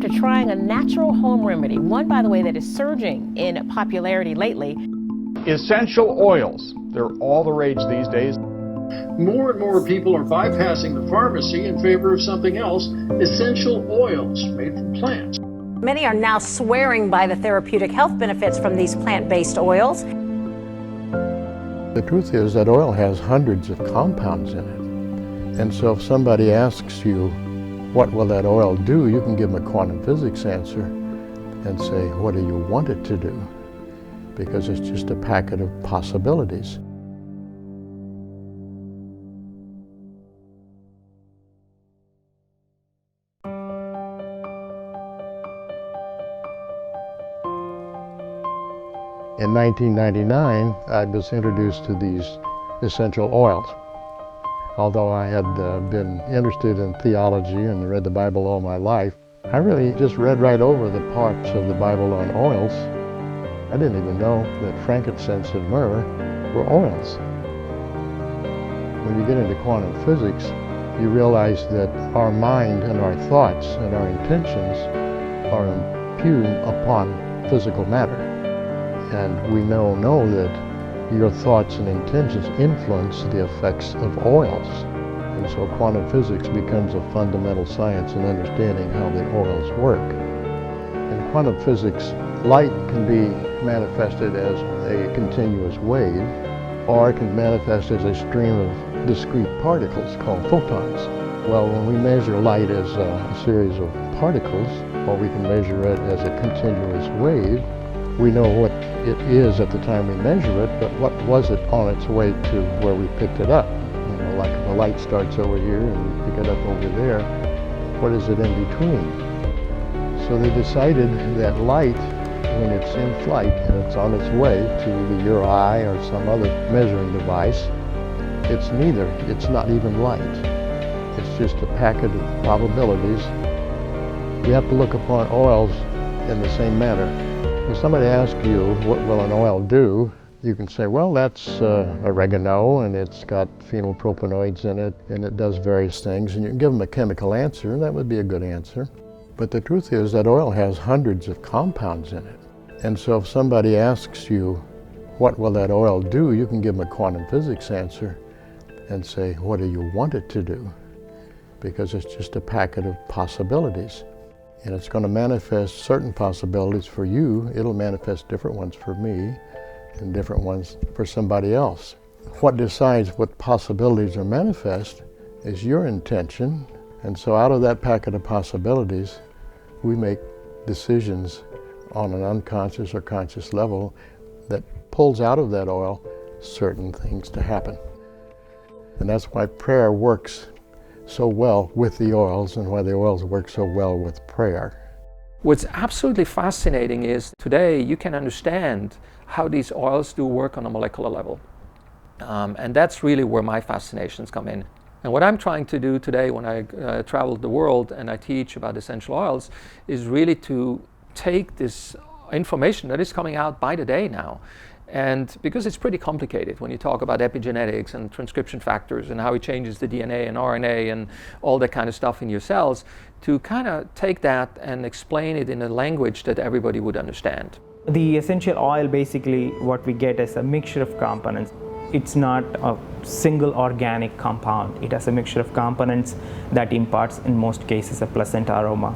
after trying a natural home remedy, one, by the way, that is surging in popularity lately. Essential oils. They're all the rage these days. More and more people are bypassing the pharmacy in favor of something else, essential oils made from plants. Many are now swearing by the therapeutic health benefits from these plant-based oils. The truth is that oil has hundreds of compounds in it. And so if somebody asks you, what will that oil do? You can give them a quantum physics answer and say, what do you want it to do? Because it's just a packet of possibilities. In 1999, I was introduced to these essential oils. Although I had been interested in theology and read the Bible all my life, I really just read right over the parts of the Bible on oils. I didn't even know that frankincense and myrrh were oils. When you get into quantum physics, you realize that our mind and our thoughts and our intentions are impugned upon physical matter. And we know that your thoughts and intentions influence the effects of oils. And so quantum physics becomes a fundamental science in understanding how the oils work. In quantum physics, light can be manifested as a continuous wave, or it can manifest as a stream of discrete particles called photons. Well, when we measure light as a series of particles, or we can measure it as a continuous wave, we know what it is at the time we measure it, but what was it on its way to where we picked it up? You know, like if the light starts over here and we pick it up over there, what is it in between? So they decided that light, when it's in flight and it's on its way to either your eye or some other measuring device, it's neither. It's not even light. It's just a packet of probabilities. We have to look upon oils in the same manner. If somebody asks you, what will an oil do? You can say, well, that's oregano, and it's got phenylpropanoids in it, and it does various things, and you can give them a chemical answer, and that would be a good answer. But the truth is that oil has hundreds of compounds in it. And so if somebody asks you, what will that oil do? You can give them a quantum physics answer and say, what do you want it to do? Because it's just a packet of possibilities. And it's going to manifest certain possibilities for you. It'll manifest different ones for me and different ones for somebody else. What decides what possibilities are manifest is your intention. And so out of that packet of possibilities, we make decisions on an unconscious or conscious level that pulls out of that oil certain things to happen. And that's why prayer works so well with the oils and why the oils work so well with prayer. What's absolutely fascinating is today you can understand how these oils do work on a molecular level. And that's really where my fascinations come in. And what I'm trying to do today when I travel the world and I teach about essential oils is really to take this information that is coming out by the day now. And because it's pretty complicated when you talk about epigenetics and transcription factors and how it changes the DNA and RNA and all that kind of stuff in your cells, to kind of take that and explain it in a language that everybody would understand. The essential oil, basically what we get is a mixture of components. It's not a single organic compound. It has a mixture of components that imparts, in most cases, a pleasant aroma.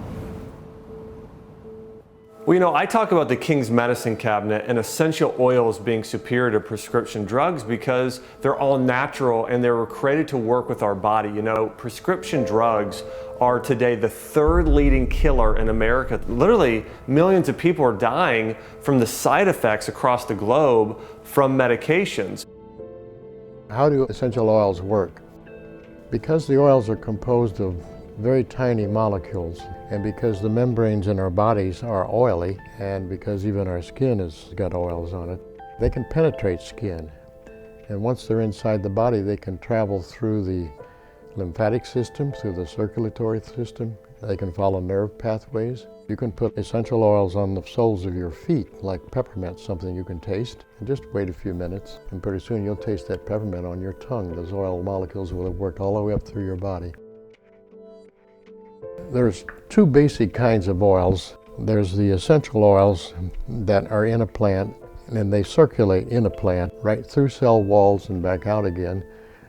Well, you know, I talk about the King's Medicine Cabinet and essential oils being superior to prescription drugs because they're all natural and they were created to work with our body. You know, prescription drugs are today the third leading killer in America. Literally, millions of people are dying from the side effects across the globe from medications. How do essential oils work? Because the oils are composed of very tiny molecules, and because the membranes in our bodies are oily, and because even our skin has got oils on it, they can penetrate skin. And once they're inside the body, they can travel through the lymphatic system, through the circulatory system. They can follow nerve pathways. You can put essential oils on the soles of your feet, like peppermint, something you can taste, and just wait a few minutes, and pretty soon you'll taste that peppermint on your tongue. Those oil molecules will have worked all the way up through your body. There's two basic kinds of oils. There's the essential oils that are in a plant, and they circulate in a plant right through cell walls and back out again,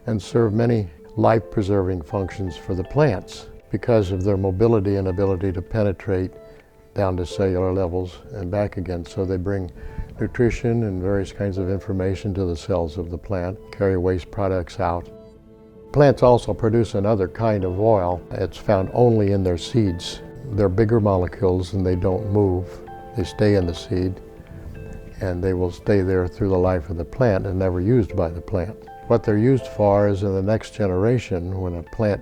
and serve many life-preserving functions for the plants because of their mobility and ability to penetrate down to cellular levels and back again. So they bring nutrition and various kinds of information to the cells of the plant, carry waste products out. Plants also produce another kind of oil. It's found only in their seeds. They're bigger molecules and they don't move. They stay in the seed and they will stay there through the life of the plant and never used by the plant. What they're used for is in the next generation, when a plant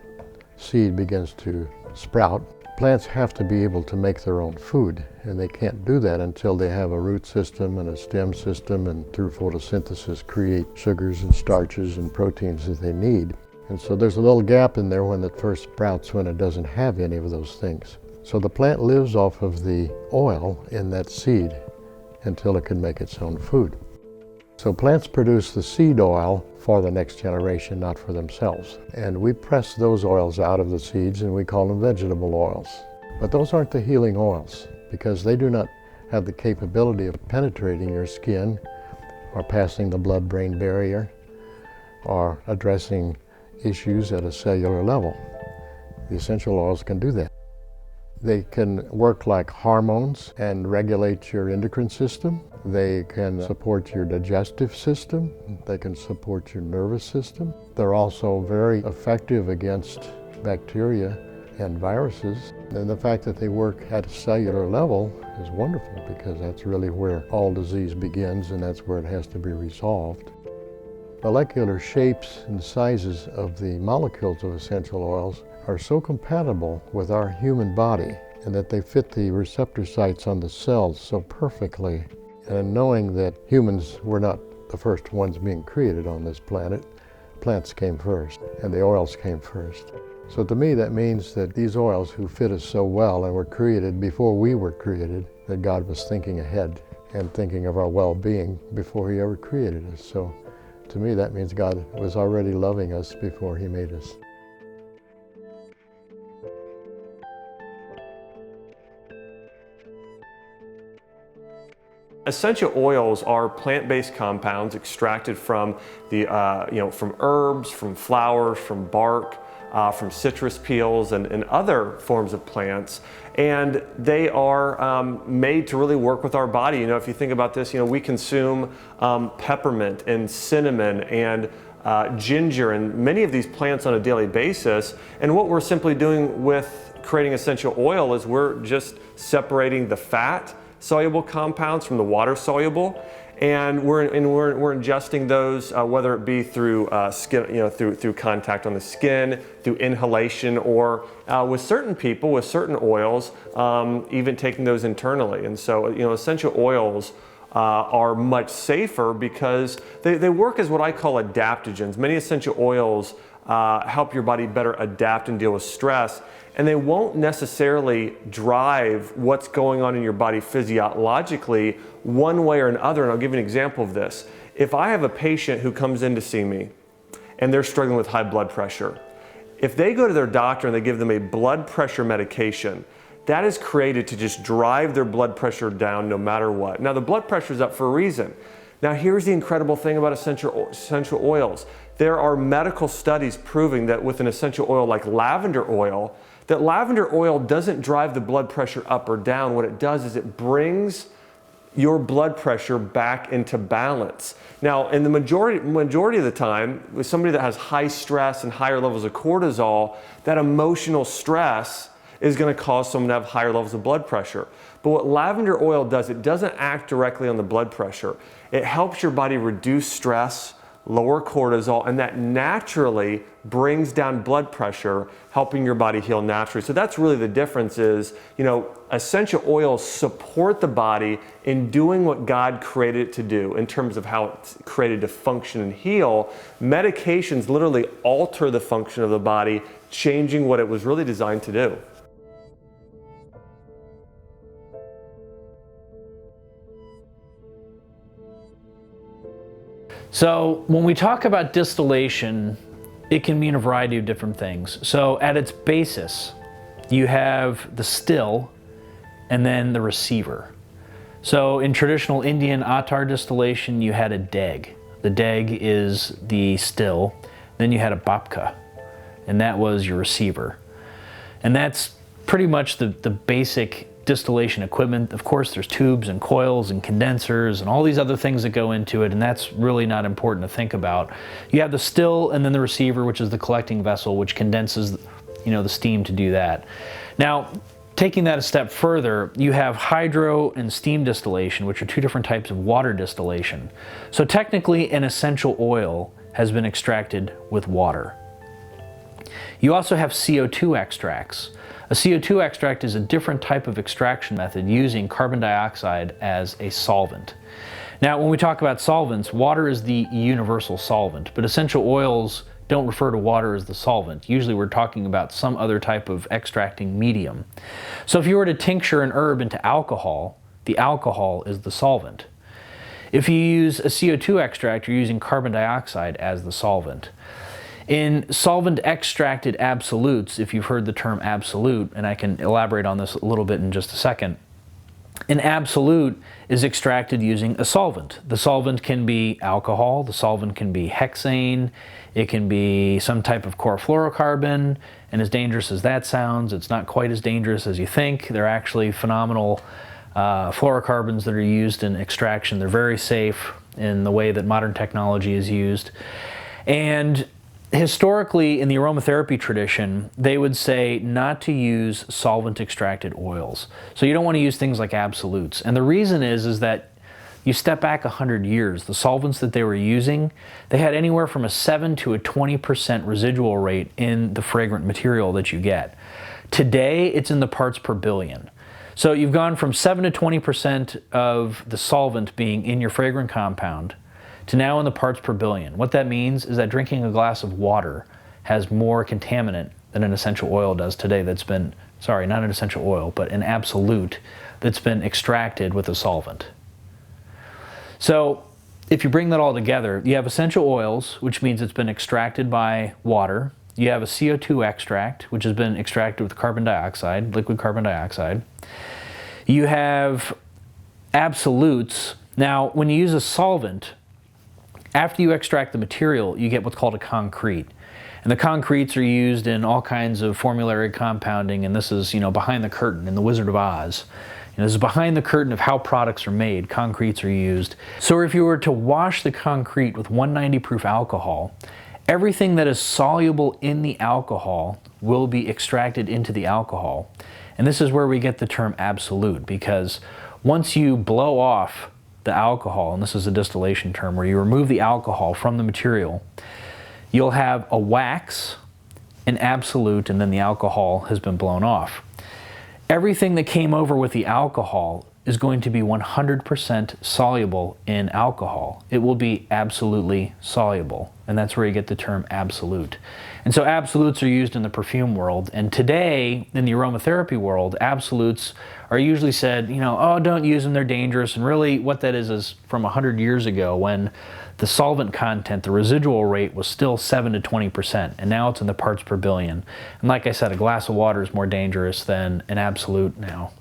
seed begins to sprout, plants have to be able to make their own food, and they can't do that until they have a root system and a stem system, and through photosynthesis create sugars and starches and proteins that they need. And so there's a little gap in there when it first sprouts, when it doesn't have any of those things. So the plant lives off of the oil in that seed until it can make its own food. So plants produce the seed oil for the next generation, not for themselves. And we press those oils out of the seeds and we call them vegetable oils. But those aren't the healing oils because they do not have the capability of penetrating your skin or passing the blood-brain barrier or addressing issues at a cellular level. The essential oils can do that. They can work like hormones and regulate your endocrine system. They can support your digestive system. They can support your nervous system. They're also very effective against bacteria and viruses. And the fact that they work at a cellular level is wonderful because that's really where all disease begins and that's where it has to be resolved. Molecular shapes and sizes of the molecules of essential oils are so compatible with our human body and that they fit the receptor sites on the cells so perfectly. And knowing that humans were not the first ones being created on this planet, plants came first and the oils came first. So to me that means that these oils who fit us so well and were created before we were created, that God was thinking ahead and thinking of our well-being before He ever created us. So to me that means God was already loving us before He made us. Essential oils are plant-based compounds extracted from from herbs, from flowers, from bark, from citrus peels and other forms of plants, and they are made to really work with our body. You know, if you think about this, we consume peppermint and cinnamon and ginger and many of these plants on a daily basis, and what we're simply doing with creating essential oil is we're just separating the fat soluble compounds from the water soluble, and we're ingesting those, whether it be through skin, through contact on the skin, through inhalation, or with certain people with certain oils, even taking those internally. And so, essential oils are much safer because they work as what I call adaptogens. Many essential oils help your body better adapt and deal with stress. And they won't necessarily drive what's going on in your body physiologically one way or another. And I'll give you an example of this. If I have a patient who comes in to see me and they're struggling with high blood pressure, if they go to their doctor and they give them a blood pressure medication, that is created to just drive their blood pressure down no matter what. Now the blood pressure is up for a reason. Now here's the incredible thing about essential oils. There are medical studies proving that with an essential oil like lavender oil, that lavender oil doesn't drive the blood pressure up or down. What it does is it brings your blood pressure back into balance. Now, in the majority of the time, with somebody that has high stress and higher levels of cortisol, that emotional stress is going to cause someone to have higher levels of blood pressure. But what lavender oil does, it doesn't act directly on the blood pressure. It helps your body reduce stress, lower cortisol, and that naturally brings down blood pressure, helping your body heal naturally. So that's really the difference is, essential oils support the body in doing what God created it to do in terms of how it's created to function and heal. Medications literally alter the function of the body, changing what it was really designed to do. So when we talk about distillation, it can mean a variety of different things. So at its basis, you have the still and then the receiver. So in traditional Indian attar distillation, you had a deg. The deg is the still. Then you had a babka, and that was your receiver. And that's pretty much the basic distillation equipment. Of course, there's tubes and coils and condensers and all these other things that go into it, and that's really not important to think about. You have the still and then the receiver, which is the collecting vessel, which condenses, the steam to do that. Now, taking that a step further, you have hydro and steam distillation, which are two different types of water distillation. So technically, an essential oil has been extracted with water. You also have CO2 extracts. A CO2 extract is a different type of extraction method using carbon dioxide as a solvent. Now, when we talk about solvents, water is the universal solvent, but essential oils don't refer to water as the solvent. Usually we're talking about some other type of extracting medium. So if you were to tincture an herb into alcohol, the alcohol is the solvent. If you use a CO2 extract, you're using carbon dioxide as the solvent. In solvent extracted absolutes, if you've heard the term absolute, and I can elaborate on this a little bit in just a second, an absolute is extracted using a solvent. The solvent can be alcohol, the solvent can be hexane, it can be some type of chlorofluorocarbon, and as dangerous as that sounds, it's not quite as dangerous as you think. They're actually phenomenal fluorocarbons that are used in extraction. They're very safe in the way that modern technology is used. And historically, in the aromatherapy tradition, they would say not to use solvent-extracted oils. So you don't want to use things like absolutes. And the reason is that you step back 100 years, the solvents that they were using, they had anywhere from a 7 to a 20% residual rate in the fragrant material that you get. Today, it's in the parts per billion. So you've gone from 7 to 20% of the solvent being in your fragrant compound to now in the parts per billion. What that means is that drinking a glass of water has more contaminant than an essential oil does today that's been, sorry, not an essential oil, but an absolute that's been extracted with a solvent. So if you bring that all together, you have essential oils, which means it's been extracted by water. You have a CO2 extract, which has been extracted with carbon dioxide, liquid carbon dioxide. You have absolutes. Now, when you use a solvent, after you extract the material, you get what's called a concrete. And the concretes are used in all kinds of formulary compounding, and this is, behind the curtain in The Wizard of Oz. This is behind the curtain of how products are made. Concretes are used. So if you were to wash the concrete with 190 proof alcohol, everything that is soluble in the alcohol will be extracted into the alcohol. And this is where we get the term absolute, because once you blow off the alcohol, and this is a distillation term where you remove the alcohol from the material, you'll have a wax, an absolute, and then the alcohol has been blown off. Everything that came over with the alcohol is going to be 100% soluble in alcohol. It will be absolutely soluble, and that's where you get the term absolute. And so absolutes are used in the perfume world, and today in the aromatherapy world, absolutes are usually said, oh, don't use them, they're dangerous. And really what that is from 100 years ago when the solvent content, the residual rate was still 7 to 20%, and now it's in the parts per billion. And like I said, a glass of water is more dangerous than an absolute now.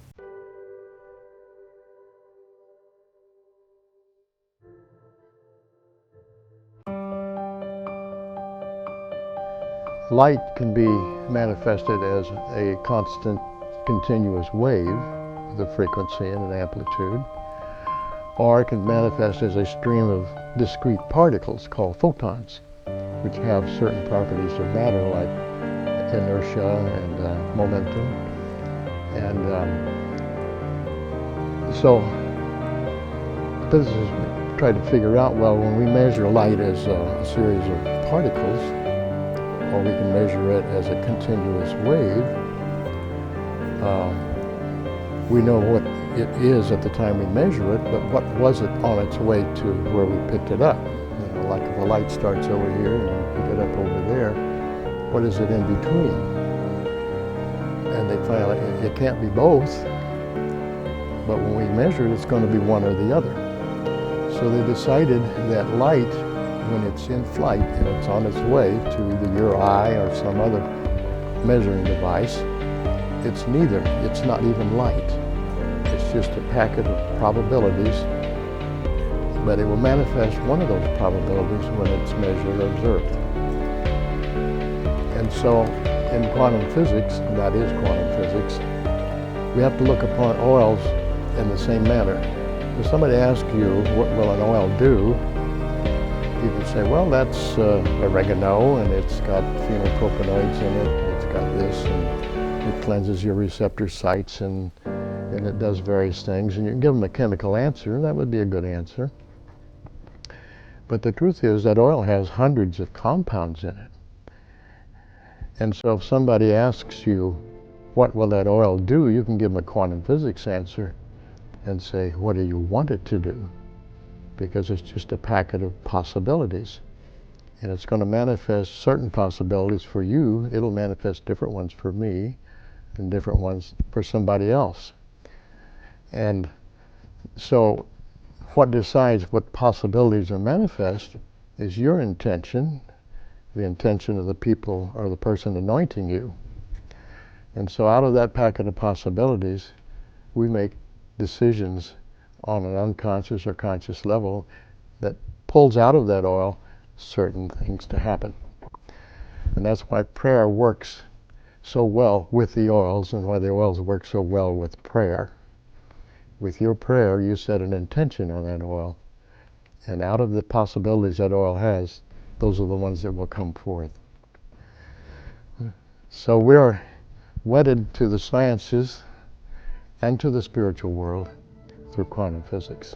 Light can be manifested as a constant, continuous wave with a frequency and an amplitude, or it can manifest as a stream of discrete particles called photons, which have certain properties of matter like inertia and momentum. And so physicists tried to figure out, well, when we measure light as a series of particles, or we can measure it as a continuous wave, we know what it is at the time we measure it, but what was it on its way to where we picked it up? Like if a light starts over here and we pick it up over there, what is it in between? And they found it can't be both, but when we measure it, it's going to be one or the other. So they decided that light, when it's in flight and it's on its way to either your eye or some other measuring device, It's neither. It's not even light. It's just a packet of probabilities, but it will manifest one of those probabilities when it's measured or observed. And so in quantum physics, and that is quantum physics, we have to look upon oils in the same manner. If somebody asks you, what will an oil do? You can say, well, that's oregano, and it's got phenylpropanoids in it, and it's got this, and it cleanses your receptor sites, and it does various things, and you can give them a chemical answer, and that would be a good answer. But the truth is that oil has hundreds of compounds in it. And so if somebody asks you, what will that oil do? You can give them a quantum physics answer and say, what do you want it to do? Because it's just a packet of possibilities. And it's going to manifest certain possibilities for you. It'll manifest different ones for me and different ones for somebody else. And so what decides what possibilities are manifest is your intention, the intention of the people or the person anointing you. And so out of that packet of possibilities, we make decisions on an unconscious or conscious level that pulls out of that oil certain things to happen. And that's why prayer works so well with the oils, and why the oils work so well with prayer. With your prayer, you set an intention on that oil, and out of the possibilities that oil has, those are the ones that will come forth. So we're wedded to the sciences and to the spiritual world through quantum physics.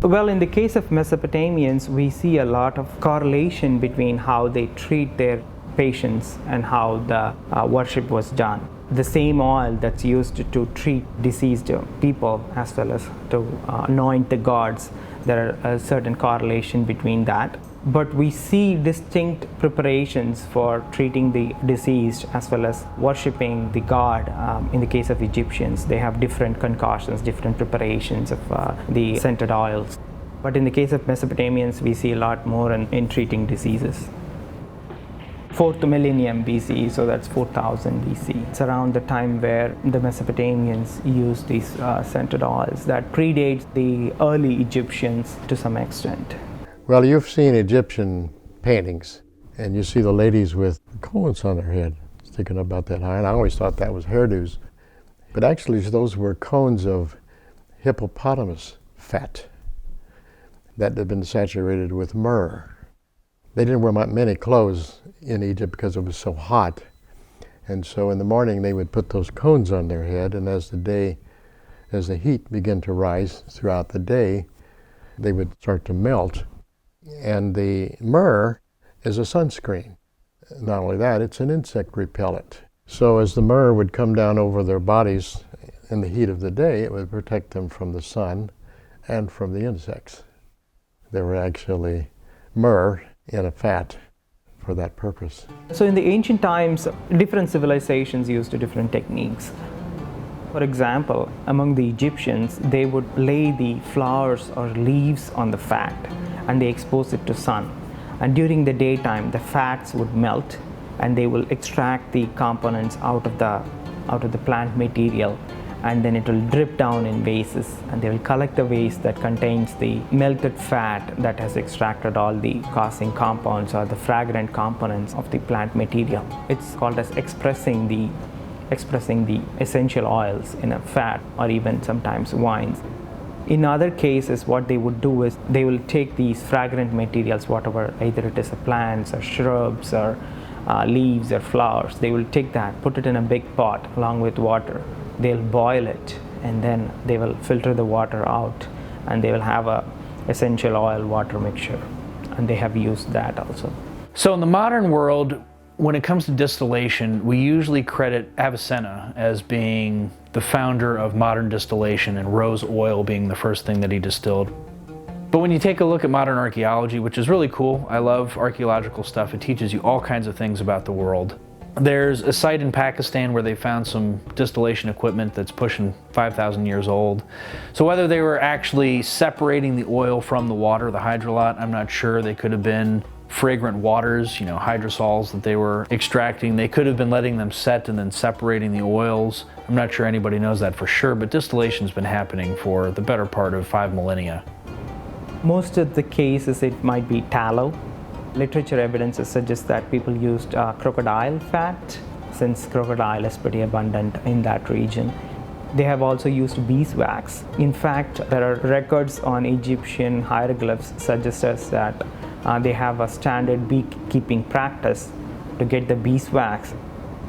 Well, in the case of Mesopotamians, we see a lot of correlation between how they treat their patients and how the worship was done. The same oil that's used to treat deceased people as well as to anoint the gods, there are a certain correlation between that. But we see distinct preparations for treating the deceased as well as worshipping the god. In the case of Egyptians, they have different concoctions, different preparations of the scented oils. But in the case of Mesopotamians, we see a lot more in treating diseases. 4th millennium BC, so that's 4000 BC. It's around the time where the Mesopotamians used these scented oils that predates the early Egyptians to some extent. Well, you've seen Egyptian paintings, and you see the ladies with cones on their head, sticking about that high, and I always thought that was hairdos. But actually, those were cones of hippopotamus fat that had been saturated with myrrh. They didn't wear many clothes in Egypt because it was so hot. And so in the morning they would put those cones on their head, and as the heat began to rise throughout the day, they would start to melt. And the myrrh is a sunscreen. Not only that, it's an insect repellent. So as the myrrh would come down over their bodies in the heat of the day, it would protect them from the sun and from the insects. They were actually myrrh in a fat for that purpose. So in the ancient times, different civilizations used different techniques. For example, among the Egyptians, they would lay the flowers or leaves on the fat and they expose it to sun. And during the daytime, the fats would melt and they will extract the components out of the plant material, and then it will drip down in vases, and they will collect the vase that contains the melted fat that has extracted all the causing compounds or the fragrant components of the plant material. It's called as expressing the essential oils in a fat, or even sometimes wines. In other cases, what they would do is they will take these fragrant materials, whatever, either it is plants or shrubs or leaves or flowers, they will take that, put it in a big pot along with water. They'll boil it, and then they will filter the water out, and they will have a essential oil water mixture, and they have used that also. So in the modern world, when it comes to distillation, we usually credit Avicenna as being the founder of modern distillation, and rose oil being the first thing that he distilled. But when you take a look at modern archaeology, which is really cool, I love archaeological stuff, it teaches you all kinds of things about the world. There's a site in Pakistan where they found some distillation equipment that's pushing 5,000 years old. So whether they were actually separating the oil from the water, the hydrolat, I'm not sure. They could have been fragrant waters, hydrosols that they were extracting. They could have been letting them set and then separating the oils. I'm not sure anybody knows that for sure, but distillation's been happening for the better part of 5 millennia. Most of the cases it might be tallow. Literature evidence suggests that people used crocodile fat, since crocodile is pretty abundant in that region. They have also used beeswax. In fact, there are records on Egyptian hieroglyphs suggest us that they have a standard beekeeping practice to get the beeswax.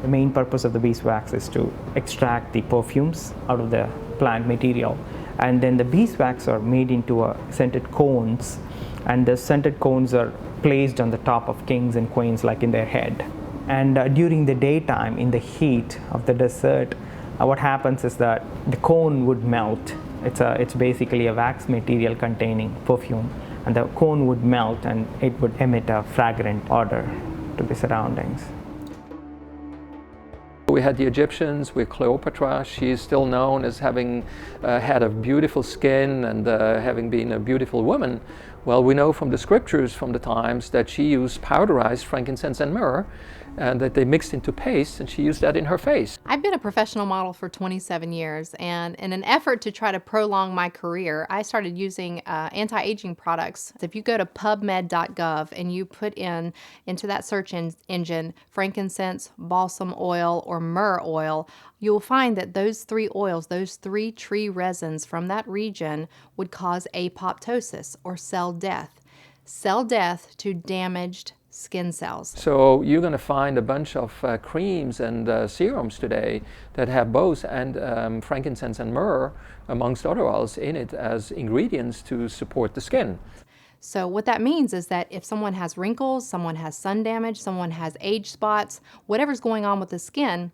The main purpose of the beeswax is to extract the perfumes out of the plant material. And then the beeswax are made into scented cones, and the scented cones are placed on the top of kings and queens, like in their head. And during the daytime, in the heat of the desert, what happens is that the cone would melt. It's basically a wax material containing perfume, and the cone would melt and it would emit a fragrant odor to the surroundings. We had the Egyptians with Cleopatra. She is still known as having had a beautiful skin and having been a beautiful woman. Well, we know from the scriptures from the times that she used powderized frankincense and myrrh, and that they mixed into paste, and she used that in her face. I've been a professional model for 27 years, and in an effort to try to prolong my career, I started using anti-aging products. If you go to pubmed.gov and you put into that search engine frankincense, balsam oil, or myrrh oil, you'll find that those 3 oils, those 3 tree resins from that region would cause apoptosis, or cell death. Cell death to damaged skin cells. So you're going to find a bunch of creams and serums today that have both and frankincense and myrrh, amongst other oils, in it as ingredients to support the skin. So what that means is that if someone has wrinkles, someone has sun damage, someone has age spots, whatever's going on with the skin,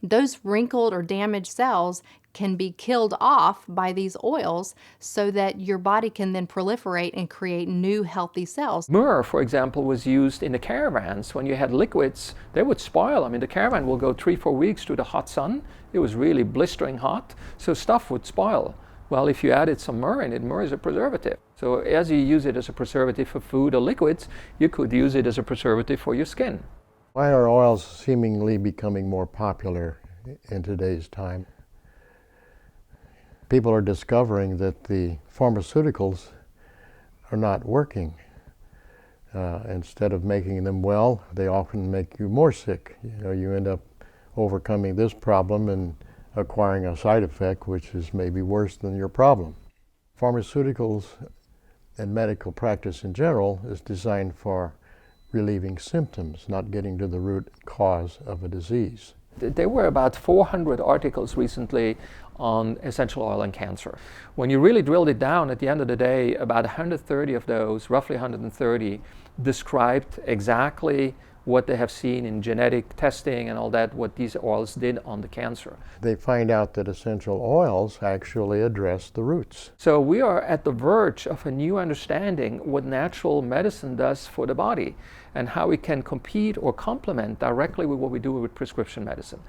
those wrinkled or damaged cells can be killed off by these oils so that your body can then proliferate and create new healthy cells. Myrrh, for example, was used in the caravans. When you had liquids, they would spoil. I mean, the caravan will go 3-4 weeks through the hot sun. It was really blistering hot, so stuff would spoil. Well, if you added some myrrh in it, myrrh is a preservative. So as you use it as a preservative for food or liquids, you could use it as a preservative for your skin. Why are oils seemingly becoming more popular in today's time? People are discovering that the pharmaceuticals are not working. Instead of making them well, they often make you more sick. You end up overcoming this problem and acquiring a side effect which is maybe worse than your problem. Pharmaceuticals and medical practice in general is designed for relieving symptoms, not getting to the root cause of a disease. There were about 400 articles recently on essential oil and cancer. When you really drilled it down, at the end of the day, about 130 of those, roughly 130, described exactly what they have seen in genetic testing and all that, what these oils did on the cancer. They find out that essential oils actually address the roots. So we are at the verge of a new understanding what natural medicine does for the body and how it can compete or complement directly with what we do with prescription medicine.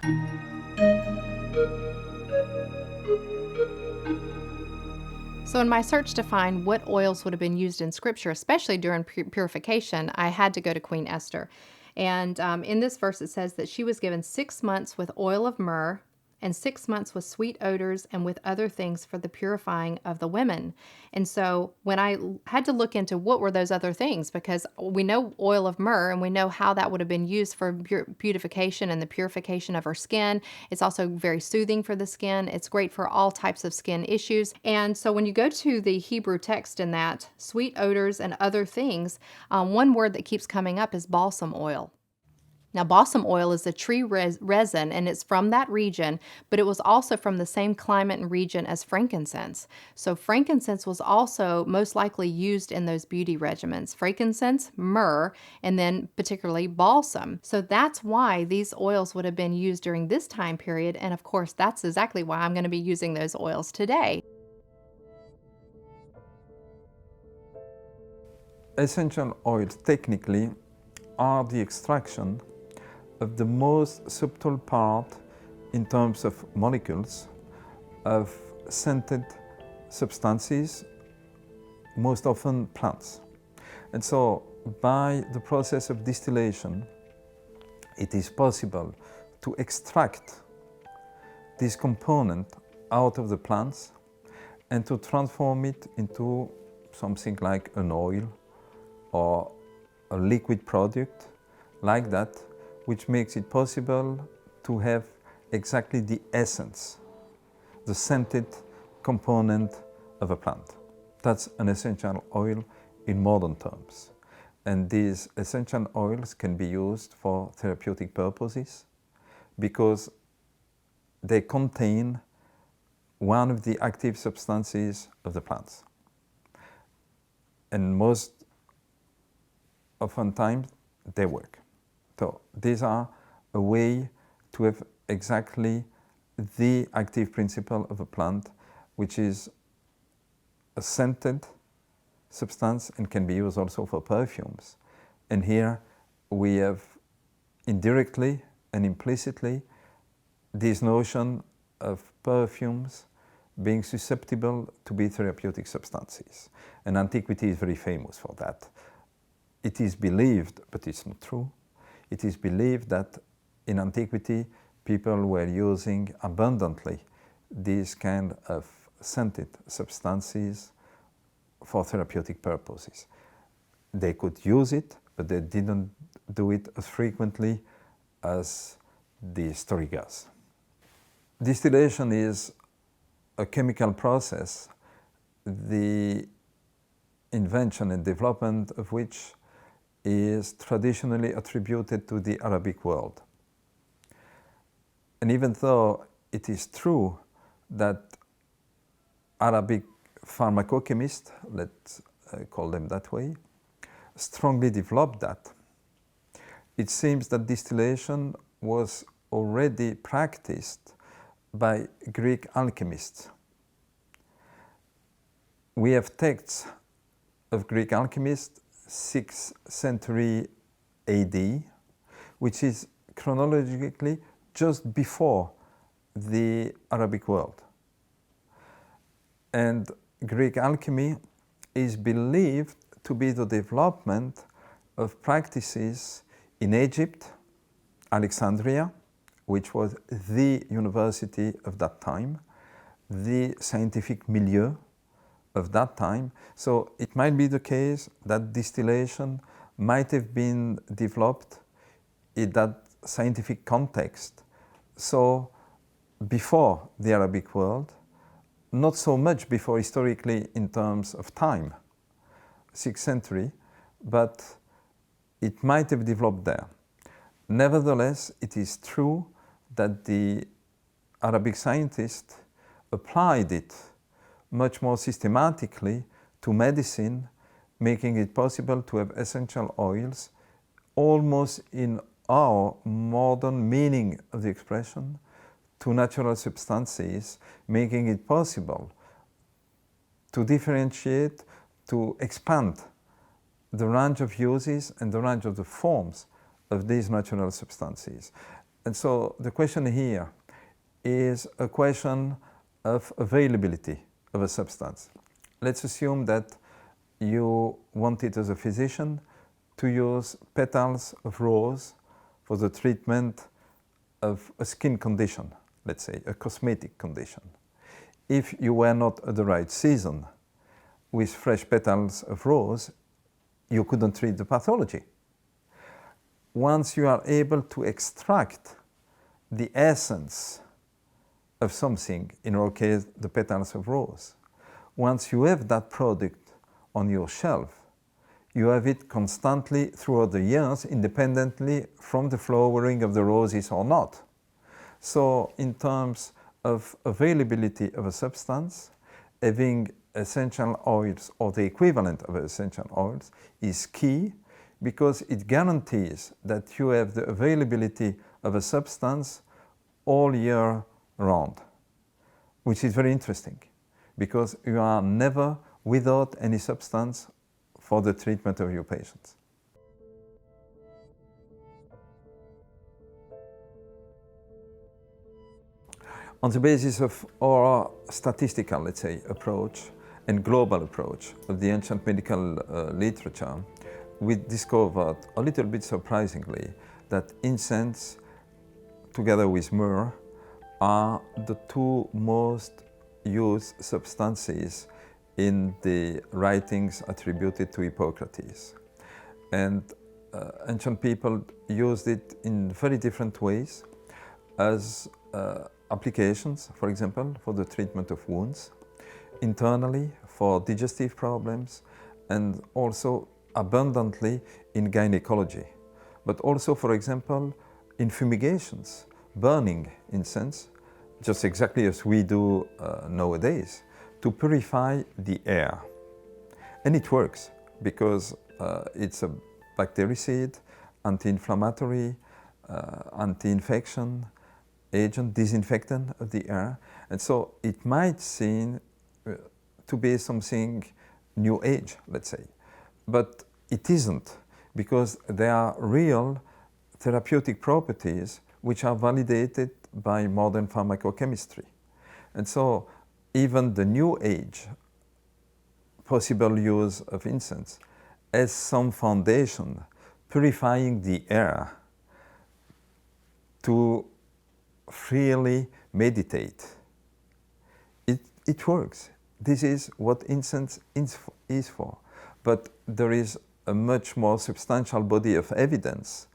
So in my search to find what oils would have been used in Scripture, especially during purification, I had to go to Queen Esther. And in this verse it says that she was given 6 months with oil of myrrh and 6 months with sweet odors and with other things for the purifying of the women. And so when I had to look into what were those other things, because we know oil of myrrh and we know how that would have been used for beautification and the purification of our skin. It's also very soothing for the skin. It's great for all types of skin issues. And so when you go to the Hebrew text in that, sweet odors and other things, one word that keeps coming up is balsam oil. Now, balsam oil is a tree resin, and it's from that region, but it was also from the same climate and region as frankincense. So frankincense was also most likely used in those beauty regimens. Frankincense, myrrh, and then particularly balsam. So that's why these oils would have been used during this time period, and of course, that's exactly why I'm going to be using those oils today. Essential oils technically are the extraction of the most subtle part in terms of molecules of scented substances, most often plants. And so by the process of distillation, it is possible to extract this component out of the plants and to transform it into something like an oil or a liquid product like that, which makes it possible to have exactly the essence, the scented component of a plant. That's an essential oil in modern terms. And these essential oils can be used for therapeutic purposes because they contain one of the active substances of the plants. And most oftentimes they work. So these are a way to have exactly the active principle of a plant, which is a scented substance and can be used also for perfumes. And here we have indirectly and implicitly this notion of perfumes being susceptible to be therapeutic substances. And antiquity is very famous for that. It is believed, but it's not true, it is believed that in antiquity people were using abundantly these kind of scented substances for therapeutic purposes. They could use it, but they didn't do it as frequently as the story goes. Distillation is a chemical process, the invention and development of which is traditionally attributed to the Arabic world. And even though it is true that Arabic pharmacochemists, let's call them that way, strongly developed that, it seems that distillation was already practiced by Greek alchemists. We have texts of Greek alchemists 6th century AD, which is chronologically just before the Arabic world. And Greek alchemy is believed to be the development of practices in Egypt, Alexandria, which was the university of that time, the scientific milieu of that time. So it might be the case that distillation might have been developed in that scientific context. So before the Arabic world, not so much before historically in terms of time, 6th century, but it might have developed there. Nevertheless, it is true that the Arabic scientists applied it much more systematically to medicine, making it possible to have essential oils almost in our modern meaning of the expression to natural substances, making it possible to differentiate, to expand the range of uses and the range of the forms of these natural substances. And so the question here is a question of availability of a substance. Let's assume that you wanted as a physician to use petals of rose for the treatment of a skin condition, let's say a cosmetic condition. If you were not at the right season with fresh petals of rose, you couldn't treat the pathology. Once you are able to extract the essence of something, in our case the petals of rose, once you have that product on your shelf, you have it constantly throughout the years, independently from the flowering of the roses or not. So in terms of availability of a substance, having essential oils or the equivalent of essential oils is key, because it guarantees that you have the availability of a substance all year round, which is very interesting, because you are never without any substance for the treatment of your patients. On the basis of our statistical, let's say, approach and global approach of the ancient medical literature, we discovered, a little bit surprisingly, that incense, together with myrrh, are the two most used substances in the writings attributed to Hippocrates. And ancient people used it in very different ways as applications, for example, for the treatment of wounds, internally for digestive problems, and also abundantly in gynecology. But also, for example, in fumigations, burning incense, just exactly as we do nowadays, to purify the air. And it works because it's a bactericide, anti-inflammatory, anti-infection agent, disinfectant of the air. And so it might seem to be something new age, let's say. But it isn't, because there are real therapeutic properties which are validated by modern pharmacochemistry. And so even the new age possible use of incense has some foundation purifying the air to freely meditate. It works. This is what incense is for. But there is a much more substantial body of evidence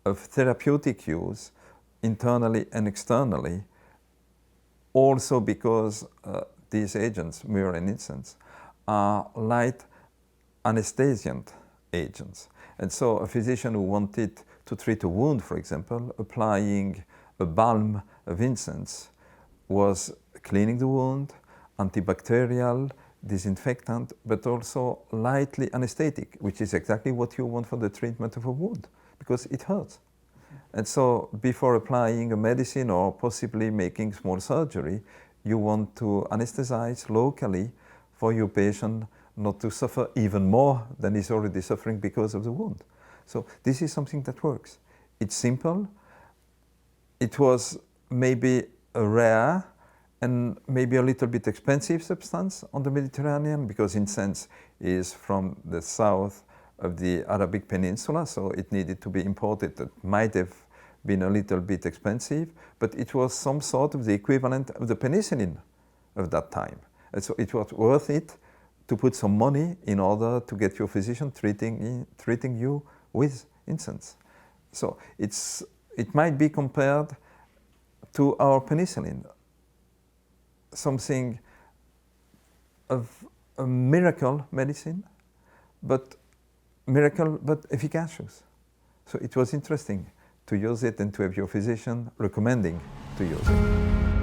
of therapeutic use internally and externally, also because these agents, myrrh and incense, are light anesthesiant agents. And so a physician who wanted to treat a wound, for example, applying a balm of incense was cleaning the wound, antibacterial, disinfectant, but also lightly anesthetic, which is exactly what you want for the treatment of a wound, because it hurts. And so before applying a medicine or possibly making small surgery, you want to anesthetize locally for your patient not to suffer even more than he's already suffering because of the wound. So this is something that works. It's simple. It was maybe a rare and maybe a little bit expensive substance on the Mediterranean, because incense is from the south of the Arabic Peninsula, so it needed to be imported. That might have been a little bit expensive, but it was some sort of the equivalent of the penicillin of that time. And so it was worth it to put some money in order to get your physician treating you with incense. So it might be compared to our penicillin, something of a miracle medicine, but efficacious. So it was interesting to use it and to have your physician recommending to use it.